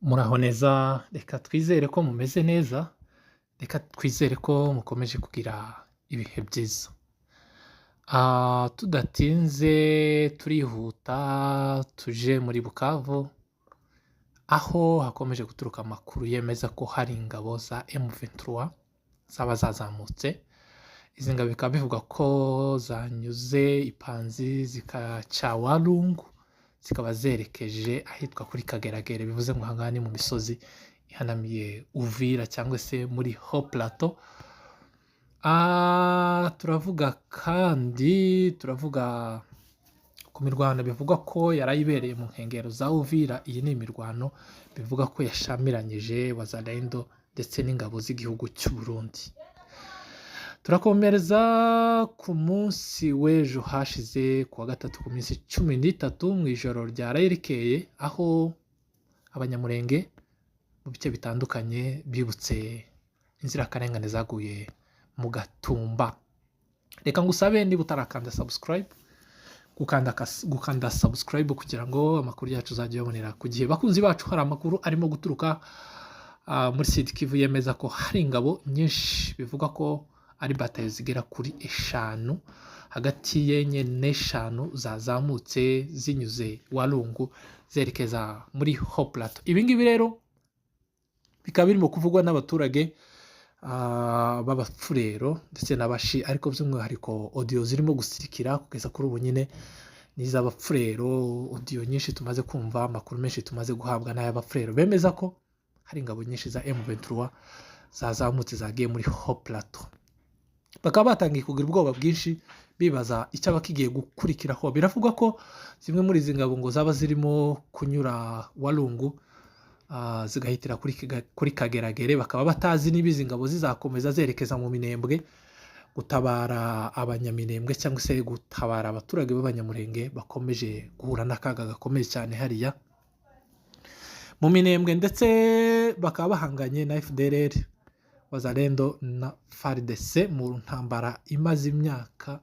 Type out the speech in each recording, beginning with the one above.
Muraho neza, reka twizere ko mumeze neza, reka twizere ko mukomeje kugira ibihe byiza. Tudatinze turihuta tuje muri Bukavu, aho hakomeje guturuka amakuru yemeza ko hari ingabo za M23 zaba zazamutse. Izi ngabo bikaba bivuga ko zanyuze Ipanzi zikaca Walungu, zikaba zerekeje ahitwa kuri Kageragere, bivuze ngo aha ni mu misozi ihanamiye Uvira cyangwa se muri Haut Plateau. Turavuga ku mirwano bivugwa ko yarayibereye mu nkengero za Uvira. Iyi ni imirwano bivuga ko yashamiranyije Wazalendo ndetse n'ingabo z'igihugu cy'u Burundi. Turakomereza ku munsi w'ejo hashize kuwa gatatu ku minsi 13 mu ijoro ryaraye rikeye, aho abanyamurenge mu bice bitandukanye bibutse inzirakarengane zaguye mu Gatumba. Reka ngusabe niba utarakanda subscribe, gukanda subscribe kugira ngo amakuru yacu azajye yabonera ku gihe. Bakunzi bacu, hari amakuru arimo guturuka muri Sud Kivu yemeza ko hari ingabo nyinshi, bivuga ko ari batayo zigera kuri 5 hagati y'enye n'5 zazamutse zinyuze Walungu zerekeza muri Haut Plateau. Ibi ngibi rero bikaba birimo kuvugwa n'abaturage b'abafurero ndetse n'abashi, ariko by'umwihariko audio zirimo gusirikira kugeza kuri ubu nyine n'iz'abafurero. Audio nyinshi tumaze kumva, amakuru menshi tumaze guhabwa n'ay'abafurero bemeza ko hari ingabo nyinshi za M23 zazamutse zagiye muri Haut Plateau. Bakaba batangiye kugira ubwoba bwinshi, bibaza icyo abakigiye gukurikiraho. Biravugwa ko zimwe muri izi ngabo ngo zaba zirimo kunyura Walungu zigahitira kuri Kageragere. Bakaba batazi niba izi ngabo zizakomeza zerekeza mu Minembwe gutabara abanyaminembwe cyangwa se gutabara abaturage b'abanyamurenge bakomeje guhura n'akaga gakomeye cyane hariya mu Minembwe. Ndetse bakaba bahanganye na FDLR, Wazalendo na FARDC mu ntambara imaze imyaka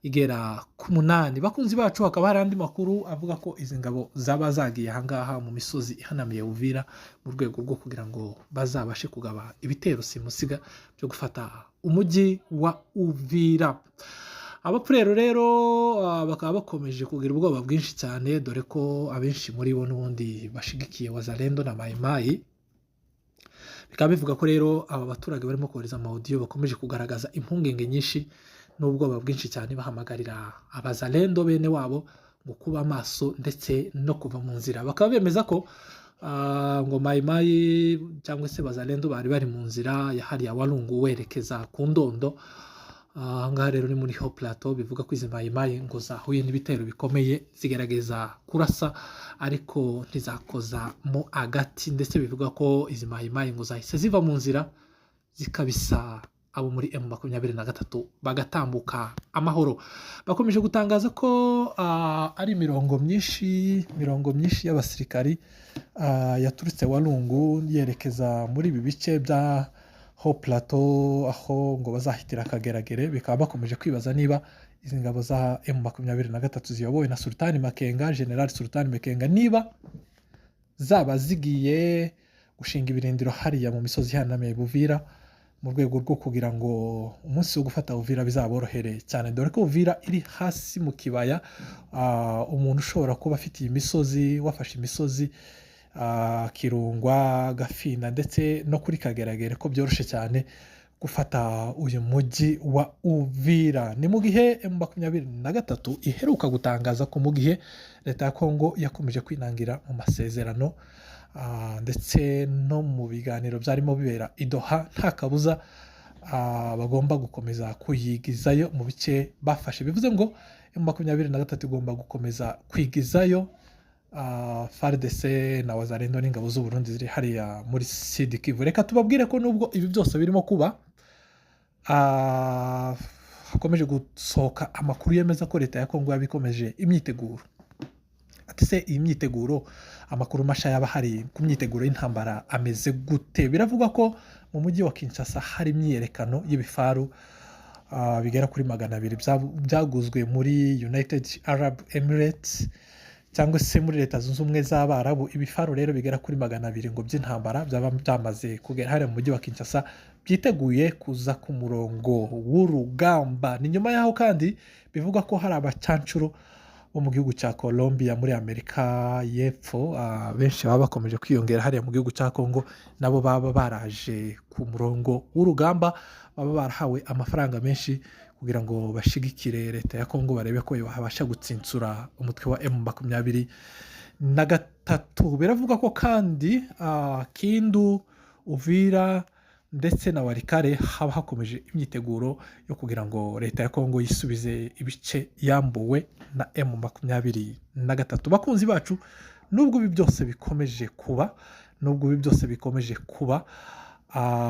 igera ku 8. Bakunzi bacu, hakaba hari andi makuru avuga ko izi ngabo zaba zagiye ahangaha mu misozi ihanamiye Uvira mu rwego rwo kugira ngo bazabashe kugaba ibitero simusiga byo gufata umujyi wa Uvira. Abapurero rero bakaba bakomeje kugira ubwoba bwinshi cyane, dore ko abenshi muri bo n'ubundi bashigikiye Wazalendo na Mai Mai. Bikaba bivuga ko rero aba baturage barimo kohereza amaudio bakomeje kugaragaza impungenge nyinshi n'ubwoba bwinshi cyane, bahamagarira abazalendo bene wabo ngo kuba maso ndetse no kuva mu nzira. Bakaba bemeza ko ngo Mai Mai cyangwa se bazalendo bari bari mu nzira ya hariya Walungu werekeza ku Ndondo. Ahangaha rero ni muri Haut Plateau. Bivuga ko izi Mai Mai ngo zahuye n'ibitero bikomeye, zigerageza kurasa ariko ntizakoza mo agati, ndetse bivuga ko izi Mai Mai ngo zahise ziva mu nzira zikabisa abo muri M23 bagatambuka amahoro. Bakomeje gutangaza ko ari mirongo myinshi y'abasirikari yaturutse Walungu yerekeza muri ibi bice bya Haut Plateau, aho ngo bazahitira Kageragere. Bikaba bakomeje kwibaza niba izi ngabo za M23 ziyobowe na Sultani Makenga, General Sultani Makenga, niba zaba zigiye gushinga ibirindiro hariya mu misozi ihanamiye Uvira mu rwego rwo kugira ngo umunsi wo gufata Uvira bizaborohere cyane, dore ko Uvira iri hasi mu kibaya. Umuntu ushobora kuba afite imisozi, wafashe imisozi Kirungwa, Gafinda ndetse no kuri Kageragere, ko byoroshye cyane gufata uyu mujyi wa Uvira. Ni mu gihe M23 iheruka gutangaza ko mu gihe leta ya Kongo yakomeje kwinangira mu masezerano ndetse no mu biganiro byarimo bibera i Doha, nta kabuza bagomba gukomeza kuyigizayo mu bice bafashe. Bivuze ngo M23 igomba gukomeza kwigizayo FARDC na Wazalendo n'ingabo z'u Burundi ziri hariya muri Sud Kivu. Reka tubabwire ko nubwo ibi byose birimo kuba, hakomeje gusohoka amakuru yemeza ko leta ya Kongo yabikomeje imyiteguro. Ati se iyi myiteguro, amakuru masha yaba hari ku myiteguro y'intambara ameze gute? Biravugwa ko mu mujyi wa Kinshasa hari imyiyerekano y'ibifaru bigera kuri 200 byaguzwe muri United Arab Emirates cyangwa se muri leta zunze ubumwe z'Abarabu. Ibifaru rero bigera kuri 200 ngo by'intambara byaba byamaze kugera hariya mu mujyi wa Kinshasa, byiteguye kuza ku murongo w'urugamba. Ni nyuma yaho kandi bivuga ko hari abacancuro bo mu gihugu cya Colombia muri Amerika y'Epfo, benshi baba bakomeje kwiyongera hariya mu gihugu cya Congo, nabo baba baraje ku murongo w'urugamba, baba barahawe amafaranga menshi kugira ngo bashigikire leta ya Congo, barebe ko yabasha gutsinsura umutwe wa M23. Biravuga ko kandi Kindu, Uvira ndetse na Walikale haba hakomeje imyiteguro yo kugira ngo leta ya Congo yisubize ibice yambuwe na M23. Bakunzi bacu, nubwo ibi byose bikomeje kuba,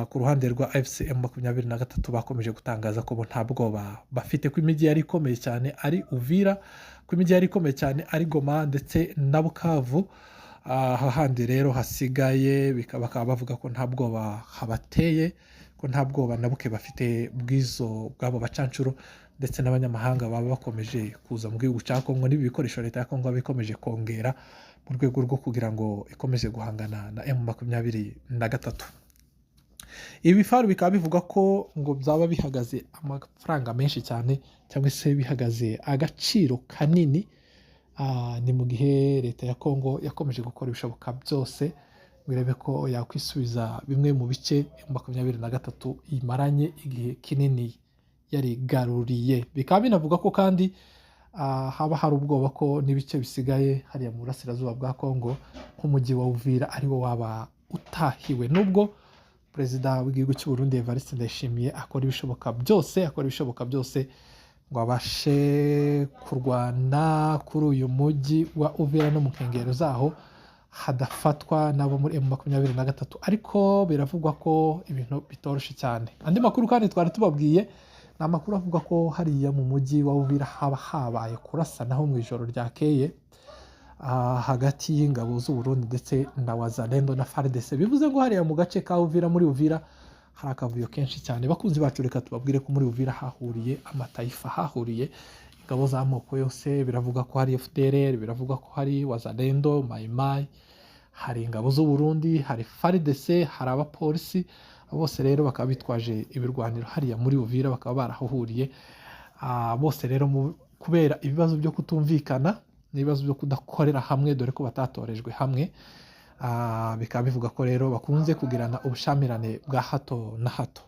ku ruhande rwa AFC M23 bakomeje gutangaza ko nta bwoba bafite, ko imijyi yari ikomeye cyane ari Uvira, ko imijyi yari ikomeye cyane ari Goma ndetse na Bukavu. Ahandi rero hasigaye bakaba bavuga ko nta bwoba habateye, ko nta bwoba na buke bafite bw'abo bacancuro ndetse n'abanyamahanga baba bakomeje kuza mu gihugu cya Congo, n'ibi bikoresho leta ya Congo bikomeje kongera mu rwego rwo kugira ngo ikomeze guhangana na M23. Ibi bifaru bikaba bivuga ko ngo byaba bihagaze amafaranga menshi cyane, cyangwa se bihagaze agaciro kanini. Ni mu gihe leta ya Congo yakomeje gukora ibishoboka byose birebe ko yakwisubiza bimwe mu bice M23 imaranye igihe kinini yarigaruriye. Bikaba binavuga ko kandi haba hari ubwoba ko n'ibice bisigaye hariya mu burasirazuba bwa Congo, nk'umujyi wa Uvira ari wo waba utahiwe, nubwo Perezida w'igihugu cy'u Burundi Evariste Ndayishimiye akora ibishoboka byose ngo abashe kurwana kuri uyu mujyi wa Uvira no mu nkengero zaho hadafatwa nabo muri M23, ariko biravugwa ko ibintu bitoroshye cyane. Andi makuru kandi twari tubabwiye, ni amakuru avuga ko hariya mu mujyi wa Uvira haba habaye kurasanaho mu ijoro ryakeye hagati y'ingabo z'u Burundi ndetse na Wazalendo na FARDC. Bivuze ngo hariya mu gace ka Uvira, muri Uvira hari akavuyo kenshi cyane. Bakunzi bacu, reka tubabwire ko muri Uvira hahuriye amataifa, hahuriye ingabo z'amoko yose. Biravuga ko hari FDLR, biravuga ko hari Wazalendo, Mai, hari ingabo z'u Burundi, hari FARDC, hari abapolisi. Bose rero bakaba bitwaje ibirwaniro hariya muri Uvira, bakaba barahahuriye. Bose rero kubera ibibazo byo kutumvikana n'ibibazo byo kudakorera hamwe, dore ko batatorejwe hamwe, bikaba bivuga ko rero bakunze kugirana ubushamirane bwa hato na hato.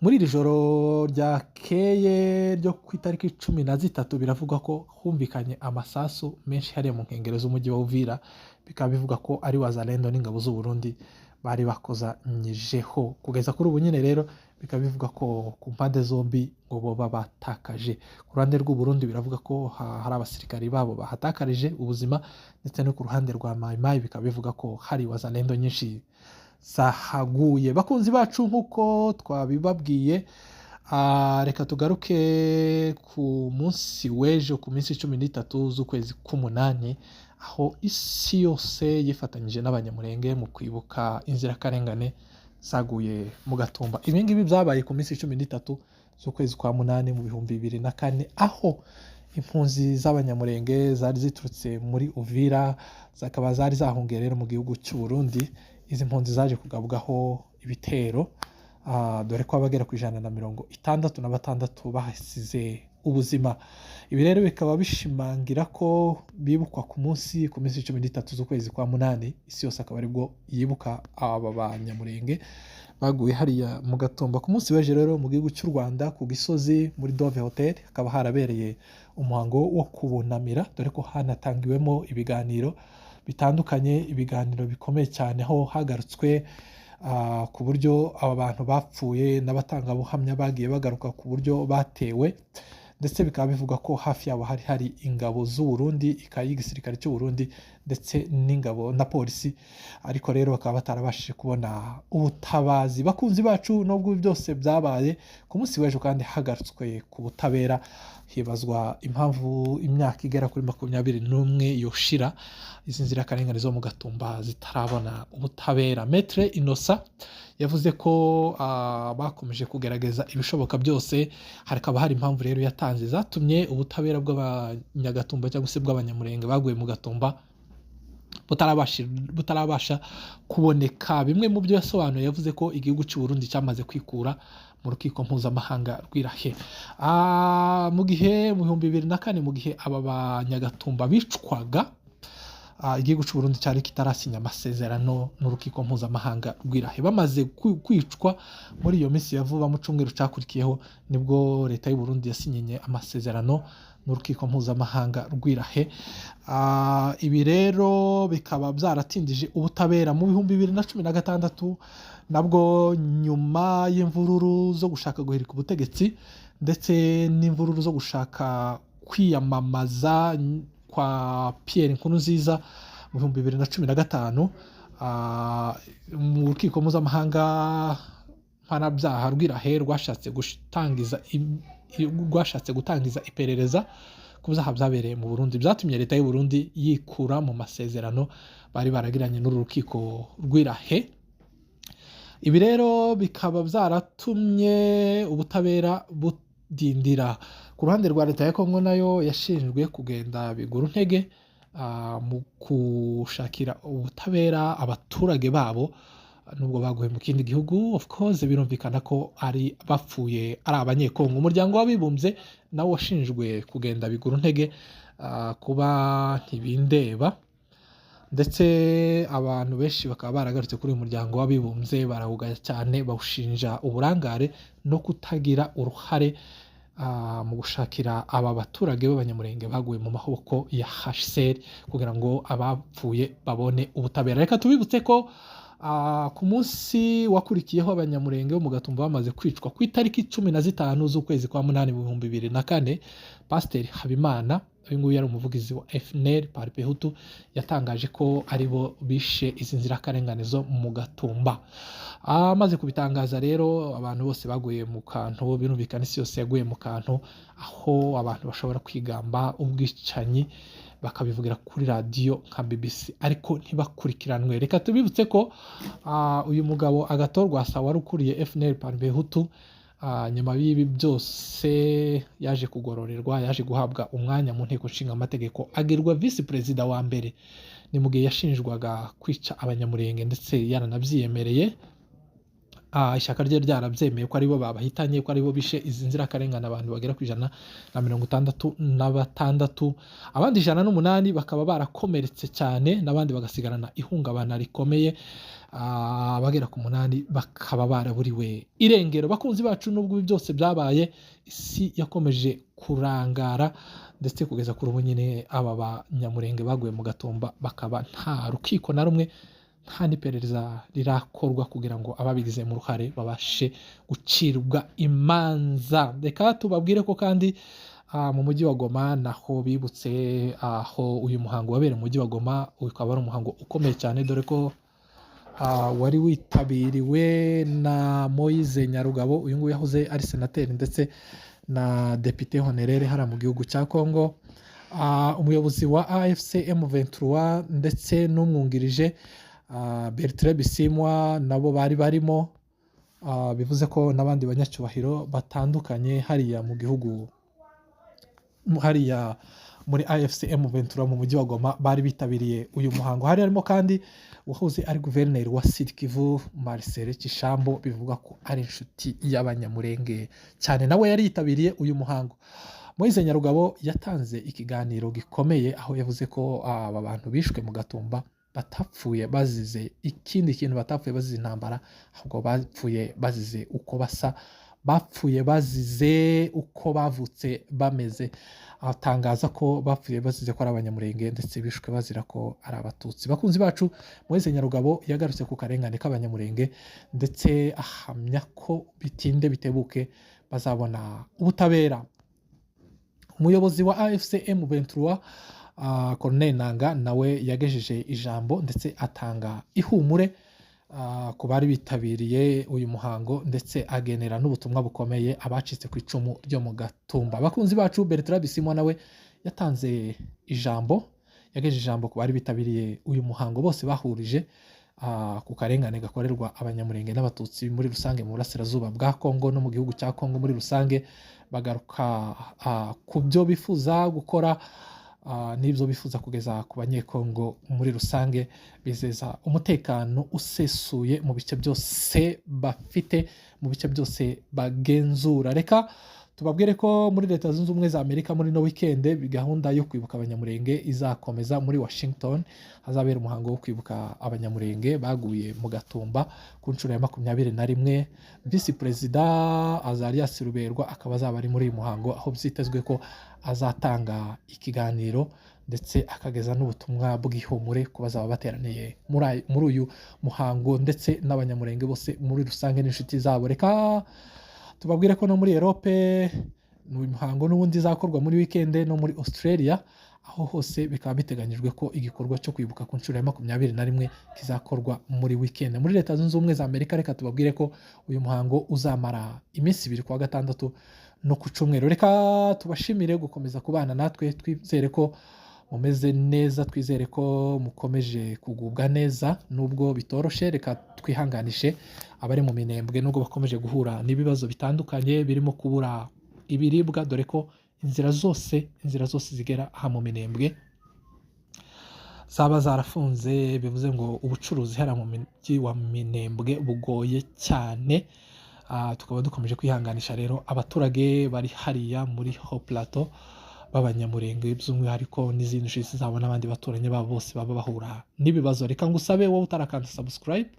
Muri iri joro ryakeye ryo ku itariki 13 biravuga ko humvikanye amasasu menshi hariya mu nkengero z'umujyi wa Uvira. Bikaba bivuga ko ari Wazalendo n'ingabo z'u Burundi bari bakozanyijeho. Kugeza kuri ubu nyine rero bikaba bivuga ko ku mpande zombi ngo boba batakaje. Ku ruhande rw'u Burundi biravuga ko hari abasirikari babo bahatakarije ubuzima, ndetse no ku ruhande rwa Mai bikaba bivuga ko hari Wazalendo nyinshi zahaguye. Bakunzi bacu, nk'uko twabibabwiye, reka tugaruke ku munsi w'ejo, ku minsi 13 z'ukwezi k'umunani, aho isi yose yifatanyije n'abanyamurenge mu kwibuka inzirakarengane zaguye mu Gatumba. Ibi ngibi byabaye ku minsi 13 z'ukwezi kwa munani mu 2004, aho impunzi z'abanyamurenge zari ziturutse muri Uvira zakaba zari zahungiye rero mu gihugu cy'u Burundi. Izi mpunzi zaje kugabwaho ibitero, dore ko abagera ku 166 bahasize ubuzima. Ibi rero bikaba bishimangira ko bibukwa ku minsi 13 z'ukwezi kwa munani, isi yose akaba aribwo yibuka aba banyamurenge baguye hariya mu Gatumba. Ku munsi w'ejo rero mu gihugu cy'u Rwanda, ku Gisozi muri Dove Hotel, hakaba harabereye umuhango wo kubunamira, dore ko hanatangiwemo ibiganiro bitandukanye, ibiganiro bikomeye cyane, aho hagarutswe ku buryo aba bantu bapfuye n'abatangabuhamya bagiye bagaruka ku buryo batewe, ndetse bikaba bivuga ko hafi yabo hari ingabo z'u Burundi, ikayi y'igisirikare cy'u Burundi ndetse n'ingabo na polisi, ariko rero bakaba batarabashije kubona ubutabazi. Bakunzi bacu, nubwo byose byabaye ku munsi w'ejo kandi hagarutswe ku butabera, hibazwa impamvu imyaka igera kuri 21 yoshira izi nzirakarengane zo mu Gatumba zitarabona ubutabera. Maître Innocent yavuze ko bakomeje kugerageza ibishoboka byose, hakaba hari impamvu rero yatanze zatumye ubutabera bw'abanyagatumba cyangwa se bw'abanyamurenge baguye mu Gatumba butarabasha kuboneka. Bimwe mu byo yasobanuye, yavuze ko igihugu cy'u Burundi cyamaze kwikura mu rukiko mpuzamahanga rw'Irahe mu gihe mu 2004 mu gihe aba banyagatumba bicwaga. Igihugu cy'u Burundi cyari kitarasinya amasezerano n'urukiko mpuzamahanga rw'Irahe. Bamaze kwicwa muri iyo minsi ya vuba mu cyumweru cyakurikiyeho, nibwo leta y'u Burundi yasinyenye amasezerano n'urukiko mpuzamahanga rw'Irahe. Ibi rero bikaba byaratindije ubutabera mu 2016, nabwo nyuma y'imvururu zo gushaka guhirika ubutegetsi ndetse n'imvururu zo gushaka kwiyamamaza kwa Pierre Nkurunziza mu 2015, mu rukiko mpuzamahanga mpanabyaha rw'Irahe rwashatse gutangiza iperereza ku byaha byabereye mu Burundi, byatumye leta y'u Burundi yikura mu masezerano bari baragiranye n'uru rukiko rw'Irahe. Ibi rero bikaba byaratumye ubutabera budindira. Ku ruhande rwa leta ya Kongo nayo yashinjwe kugenda bigura intege mu gushakira ubutabera abaturage babo nubwo baguye mu kindi gihugu. Of course birumvikana ko ari bapfuye ari abanyekongo. Umuryango w'abibumbye nawo washinjwe kugenda bigura intege kuba ntibindeba, ndetse abantu benshi bakaba baragarutse kuri uyu muryango w'abibumbye, barawugaya cyane, bawushinja uburangare no kutagira uruhare mu gushakira aba baturage b'abanyamurenge baguye mu maboko ya HCR kugira ngo abapfuye babone ubutabera. Reka tubibutse ko ku munsi wakurikiyeho abanyamurenge bo mu Gatumba bamaze kwicwa ku itariki 15 z'ukwezi kwa 8 mu 2004, Pasiteri Habimana, uyu nguyu yari umuvugizi wa FNL Parti Hutu, yatangaje ko aribo bishe izi nzirakarengane zo mu Gatumba. Amaze kubitangaza rero, abantu bose baguye mu kantu, birumvikana isi yose yaguye mu kantu, aho abantu bashobora kwigamba ubwicanyi bakabivugira kuri radio nka BBC ariko ntibakurikiranwe. Reka tubibutse ko uyu mugabo Agathon Rwasa wari ukuriye FNL Parti Hutu, nyuma y'ibi byose yaje kugororerwa, yaje guhabwa umwanya mu nteko nshinga amategeko, agirwa vice perezida wa mbere. Ni mu gihe yashinjwaga kwica abanyamurenge ndetse yaranabyiyemereye. Ishyaka rye ryarabyemeye ko aribo babahitanye, ko aribo bishe izi nzirakarengane abantu bagera ku 166, abandi 108 bakaba barakomeretse cyane, n'abandi bagasigarana ihungabana rikomeye. Abagera ku 8 bakaba baraburiwe irengero. Bakunzi bacu, nubwo byose byabaye, isi yakomeje kurangara, ndetse kugeza kuri ubu nyine aba banyamurenge baguye mu Gatumba bakaba nta rukiko na rumwe, nta n'iperereza rirakorwa kugira ngo ababigize mu ruhare babashe gucirwa imanza. Reka tubabwire ko kandi mu mujyi wa Goma naho bibutse aho uyu muhango wabereye mu mujyi wa Goma. Ukaba ari umuhango ukomeye cyane, dore ko wari witabiriwe na Moise Nyarugabo, uyu nguyu yahoze ari senateri ndetse na depite honorere hariya mu gihugu cya Kongo, umuyobozi wa AFC M23 ndetse n'umwungirije Bertrand Bisimwa nabo bari barimo. Bivuze ko n'abandi banyacyubahiro batandukanye hariya mu gihugu, hariya muri AFC M23 mu mujyi wa Goma bari bitabiriye uyu muhango. Hari harimo kandi uwahoze ari guverineri wa Sud Kivu Marcel Kishambo, bivuga ko ari inshuti y'abanyamurenge cyane, nawe yari yitabiriye uyu muhango. Moise Nyarugabo yatanze ikiganiro gikomeye, aho yavuze ko aba bantu bishwe mu Gatumba batapfuye bazize ikindi kintu, batapfuye bazize intambara, ahubwo bapfuye bazize uko basa, bapfuye bazize uko bavutse bameze. Atangaza ko bapfuye bazize ko ari abanyamurenge ndetse bishwe bazira ko ari abatutsi. Bakunzi bacu, Moise Nyarugabo yagarutse ku karengane k'abanyamurenge ndetse ahamya ko bitinde bitebuke bazabona ubutabera. Umuyobozi wa AFC M23 Corneille Nangaa nawe yagejeje ijambo ndetse atanga ihumure ku bari bitabiriye uyu muhango, ndetse agenera n'ubutumwa bukomeye abacitse ku icumu ryo mu Gatumba. Bakunzi bacu, Bertrand Bisimwa nawe yatanze ijambo, yagejeje ijambo ku bari bitabiriye uyu muhango bose bahurije ku karengane gakorerwa abanyamurenge n'abatutsi muri rusange mu burasirazuba bwa Kongo no mu gihugu cya Kongo muri rusange, bagaruka ku byo bifuza gukora n'ibyo bifuza kugeza ku banyekongo muri rusange, bizeza umutekano usesuye mu bice byose bafite, mu bice byose bagenzura. Reka tubabwire ko muri Leta Zunze Ubumwe za Amerika muri no weekend gahunda yo kwibuka abanyamurenge izakomeza muri Washington. Hazabera umuhango wo kwibuka abanyamurenge baguye mu Gatumba ku nshuro ya 21. Visi Perezida Azarias Ruberwa akaba azaba ari muri uyu muhango, aho byitezwe ko azatanga ikiganiro ndetse akageza n'ubutumwa bw'ihumure ku bazaba bateraniye muri uyu muhango ndetse n'abanyamurenge bose muri rusange n'inshuti zabo. Reka tubabwire ko no muri Europe uyu muhango n'ubundi izakorwa muri weekend no muri Australia, aho hose bikaba biteganyijwe ko igikorwa cyo kwibuka ku nshuro ya 21 kizakorwa muri weekend. Muri Leta Zunze Ubumwe za Amerika reka tubabwire ko uyu muhango uzamara iminsi 2 kuwa gatandatu no ku cyumweru. Reka tubashimire gukomeza kubana natwe, twizere ko mumeze neza, twizere ko mukomeje kugubwa neza nubwo bitoroshe. Reka twihanganishe abari mu Minembwe nubwo bakomeje guhura n'ibibazo bitandukanye birimo kubura ibiribwa, dore ko inzira zose zigera aha mu Minembwe zaba zarafunze, bivuze ngo ubucuruzi hara mu mujyi wa Minembwe bugoye cyane. Tukaba dukomeje kwihanganisha rero abaturage bari hariya muri Haut Plateau b'abanyamurenge by'umwihariko n'izindi nshuti zabo n'abandi baturanye babo bose baba bahura n'ibibazo. Reka ngusabe wowe utarakanda subscribe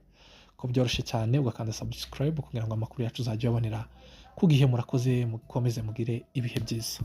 ko byoroshye cyane ugakanda subscribe kugira ngo amakuru yacu uzajye ubonera ku gihe. Murakoze, mukomeze mugire ibihe byiza.